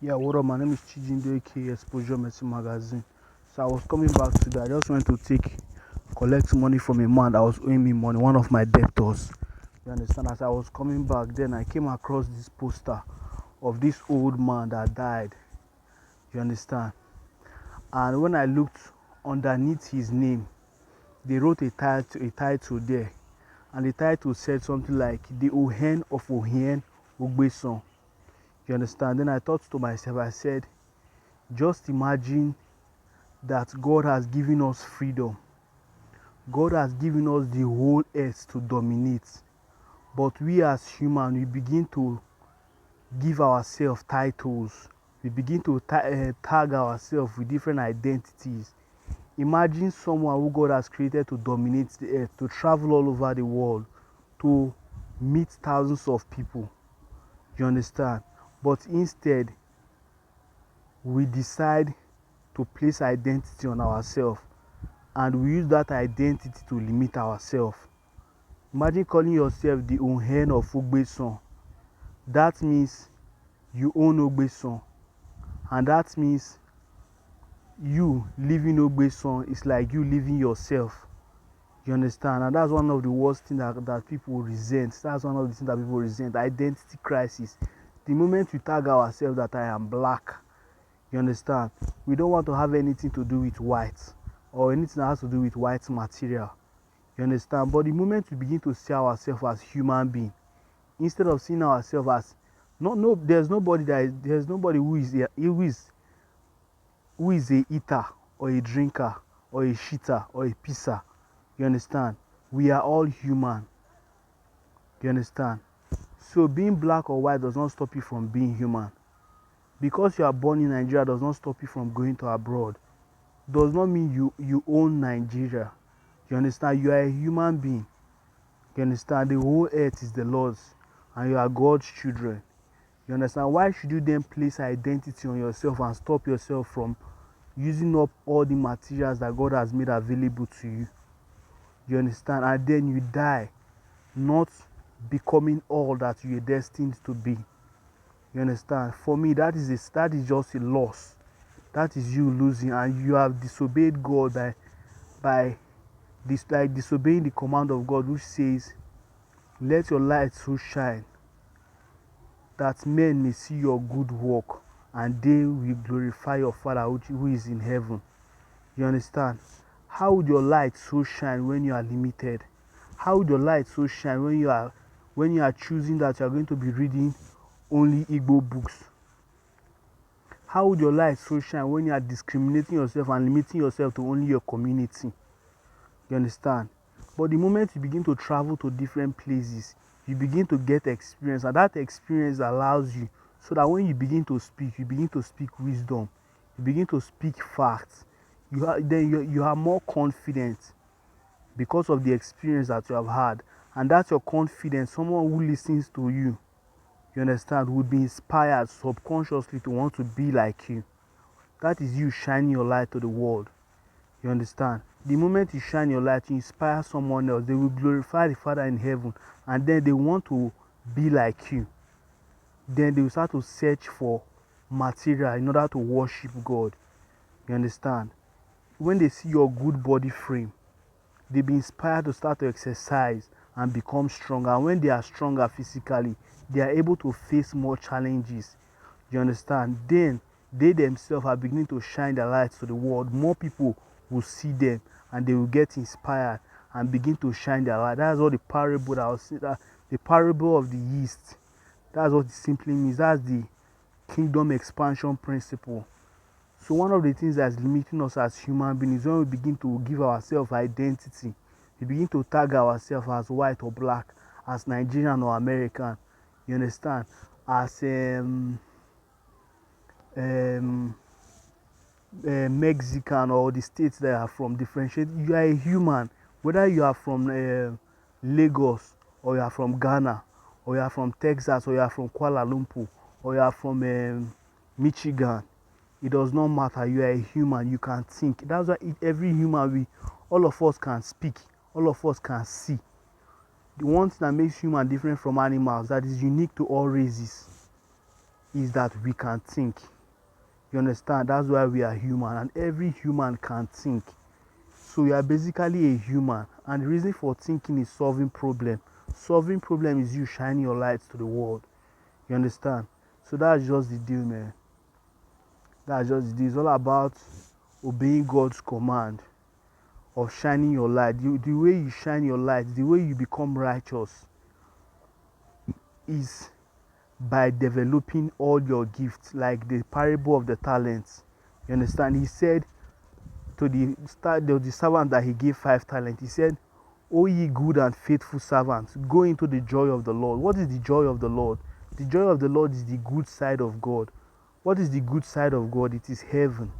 Yeah, what up? My name is Chijindo aka Exposure Medicine Magazine. So I was coming back today. I just went to collect money from a man that was owing me money, one of my debtors. You understand? As I was coming back, then I came across this poster of this old man that died. You understand? And when I looked underneath his name, they wrote a title there, and the title said something like "The Ohen of Ohien Ogbeson." You understand? Then I thought to myself, I said, just imagine that God has given us freedom. God has given us the whole earth to dominate. But we as humans, we begin to give ourselves titles. We begin to tag ourselves with different identities. Imagine someone who God has created to dominate the earth, to travel all over the world, to meet thousands of people. You understand? But instead, we decide to place identity on ourselves, and we use that identity to limit ourselves. Imagine calling yourself the Ohen of Ogbeson. That means you own Ogbeson, and that means you living Ogbeson is like you living yourself. You understand? And that's one of the worst things that people resent. That's one of the things that people resent. Identity crisis. The moment we tag ourselves that I am black, you understand? We don't want to have anything to do with white or anything that has to do with white material. You understand? But the moment we begin to see ourselves as human beings, instead of seeing ourselves as there's nobody who is a eater or a drinker or a shitter or a pisser. You understand? We are all human. You understand? So being black or white does not stop you from being human. Because you are born in Nigeria does not stop you from going to abroad. Does not mean you own Nigeria. You understand? You are a human being. You understand? The whole earth is the Lord's, and you are God's children. You understand? Why should you then place identity on yourself and stop yourself from using up all the materials that God has made available to you? You understand? And then you die not becoming all that you are destined to be. You understand? For me, that is just a loss. That is you losing, and you have disobeyed God by disobeying the command of God, which says, "Let your light so shine that men may see your good work, and they will glorify your Father who is in heaven." You understand? How would your light so shine when you are limited? How would your light so shine when you are choosing that you are going to be reading only Igbo books? How would your light so shine when you are discriminating yourself and limiting yourself to only your community? You understand? But the moment you begin to travel to different places, you begin to get experience, and that experience allows you so that when you begin to speak, you begin to speak wisdom, you begin to speak facts. You are more confident because of the experience that you have had, and that's your confidence. Someone who listens to you, you understand, would be inspired subconsciously to want to be like you. That is you shining your light to the world. You understand? The moment you shine your light, you inspire someone else, they will glorify the Father in heaven, and then they want to be like you. Then they will start to search for material in order to worship God. You understand? When they see your good body frame, they'll be inspired to start to exercise and become stronger. And when they are stronger physically, they are able to face more challenges. You understand? Then they themselves are beginning to shine their lights to the world. More people will see them, and they will get inspired and begin to shine their light. That's what the parable that I was saying, the parable of the yeast. That's what it simply means. That's the kingdom expansion principle. So one of the things that's limiting us as human beings is when we begin to give ourselves identity. We begin to tag ourselves as white or black, as Nigerian or American. You understand? As um, Mexican, or the states that are from differentiate. You are a human, whether you are from Lagos, or you are from Ghana, or you are from Texas, or you are from Kuala Lumpur, or you are from Michigan. It does not matter. You are a human. You can think. That's why every human, all of us can speak. All of us can see. The one thing that makes human different from animals, that is unique to all races, is that we can think. You understand? That's why we are human, and every human can think. So you are basically a human, and the reason for thinking is solving problem. Solving problem is you shining your lights to the world. You understand? So that's just the deal, man. That's just the deal. It's all about obeying God's command of shining your light. The way you shine your light, the way you become righteous is by developing all your gifts, like the parable of the talents. You understand? He said to the servant that he gave 5 talents, he said, "O ye good and faithful servants, go into the joy of the Lord." What is the joy of the Lord? The joy of the Lord is the good side of God. What is the good side of God? It is heaven.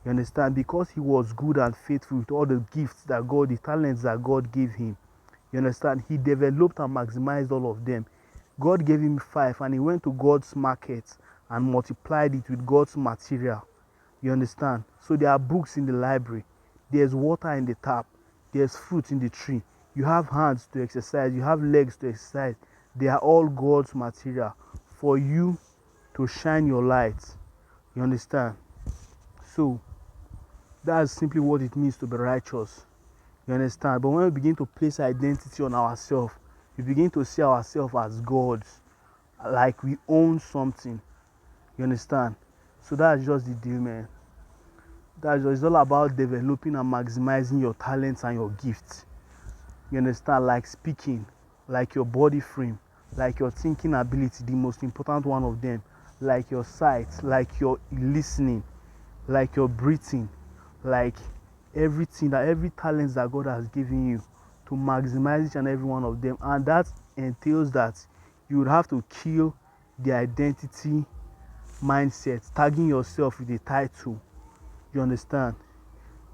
You understand? Because he was good and faithful with all the gifts that God, the talents that God gave him. You understand? He developed and maximized all of them. God gave him 5, and he went to God's market and multiplied it with God's material. You understand? So there are books in the library. There's water in the tap. There's fruit in the tree. You have hands to exercise. You have legs to exercise. They are all God's material for you to shine your light. You understand? So that's simply what it means to be righteous. You understand? But when we begin to place identity on ourselves, we begin to see ourselves as gods, like we own something. You understand? So that's just the deal, man. It's all about developing and maximizing your talents and your gifts. You understand? Like speaking, like your body frame, like your thinking ability, the most important one of them, like your sight, like your listening, like your breathing, like everything, that every talent that God has given you, to maximize each and every one of them. And that entails that you would have to kill the identity mindset, tagging yourself with a title. You understand?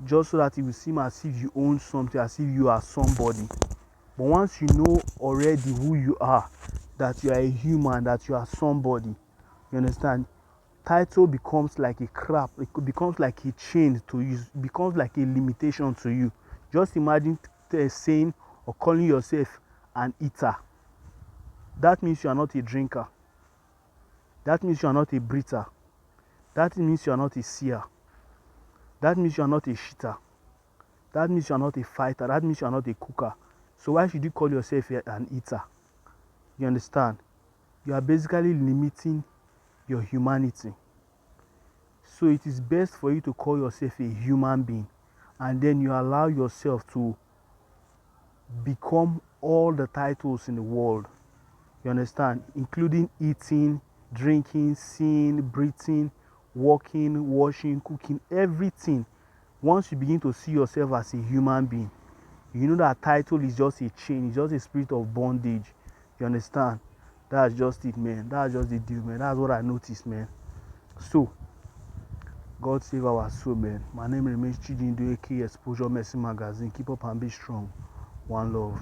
Just so that it will seem as if you own something, as if you are somebody. But once you know already who you are, that you are a human, that you are somebody, you understand? Title becomes like a crap. It becomes like a chain to you. It becomes like a limitation to you. Just imagine saying or calling yourself an eater. That means you are not a drinker. That means you are not a breather. That means you are not a seer. That means you are not a shitter. That means you are not a fighter. That means you are not a cooker. So why should you call yourself an eater? You understand? You are basically limiting your humanity. So it is best for you to call yourself a human being, and then you allow yourself to become all the titles in the world. You understand? Including eating, drinking, seeing, breathing, walking, washing, cooking, everything. Once you begin to see yourself as a human being, you know that title is just a chain, it's just a spirit of bondage. You understand? That's just it, man. That's just the deal, man. That's what I noticed, man. So, God save our soul, man. My name remains Chidindu, aka Exposure Mercy Magazine. Keep up and be strong. One love.